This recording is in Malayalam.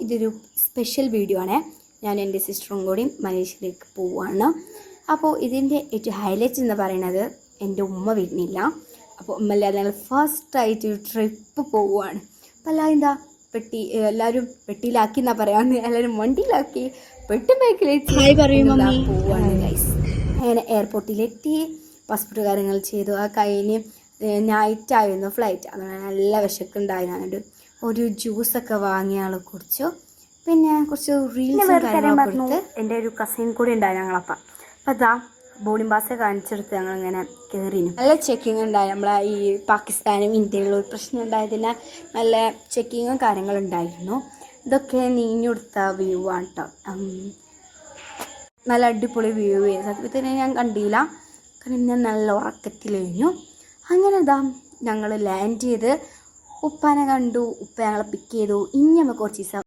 ഇതൊരു സ്പെഷ്യൽ വീഡിയോ ആണ്. ഞാൻ എൻ്റെ സിസ്റ്ററും കൂടി മലേഷ്യയിലേക്ക് പോവുകയാണ്. അപ്പോൾ ഇതിൻ്റെ ഏറ്റവും ഹൈലൈറ്റ് എന്ന് പറയുന്നത് എൻ്റെ ഉമ്മ വരുന്നില്ല. അപ്പോൾ ഉമ്മല്ലാതെ ഞങ്ങൾ ഫസ്റ്റായിട്ട് ഒരു ട്രിപ്പ് പോവുകയാണ്. അപ്പോൾ എല്ലാം എന്താ എല്ലാവരും പെട്ടിയിലാക്കി എന്നാ പറയാമെന്ന്, എല്ലാവരും വണ്ടിയിലാക്കി പെട്ടുമേക്കിലേക്ക് പോവുകയാണ് ഗൈസ്. അങ്ങനെ എയർപോർട്ടിലെത്തി പാസ്പോർട്ട് കാര്യങ്ങൾ ചെയ്തു. ആ കഴിഞ്ഞ് നൈറ്റായിരുന്നു ഫ്ലൈറ്റ്. അതുകൊണ്ട് നല്ല വിശക്കുണ്ടായിരുന്നു. അതുകൊണ്ട് ഒരു ജ്യൂസൊക്കെ വാങ്ങിയ ആൾ കുടിച്ചു. പിന്നെ കുറച്ച് റീൽസ് കാര്യങ്ങളൊക്കെ എൻ്റെ ഒരു കസിൻ കൂടി ഉണ്ടായി ഞങ്ങളപ്പം. അപ്പം അതാ ബോർഡിംഗ് പാസ് കാണിച്ചെടുത്ത് ഞങ്ങളിങ്ങനെ കയറിനു. നല്ല ചെക്കിങ് ഉണ്ടായി. നമ്മളെ ഈ പാകിസ്ഥാനും ഇന്ത്യയിലുള്ള ഒരു പ്രശ്നം ഉണ്ടായതിനാൽ നല്ല ചെക്കിങ്ങും കാര്യങ്ങളുണ്ടായിരുന്നു. ഇതൊക്കെ നീഞ്ഞെടുത്ത വ്യൂ ആണ് കേട്ടോ. നല്ല അടിപൊളി വ്യൂ ചെയ്യുന്ന സത്യത്തിൽ ഞാൻ കണ്ടില്ല, കാരണം ഞാൻ നല്ല ഉറക്കത്തിൽ കഴിഞ്ഞു. അങ്ങനെ ഇതാ ഞങ്ങൾ ലാൻഡ് ചെയ്ത് ഉപ്പാനെ കണ്ടു. ഉപ്പ ഞങ്ങളെ പിക്ക് ചെയ്തു. ഇനി നമുക്ക് കുറച്ച് ദിവസം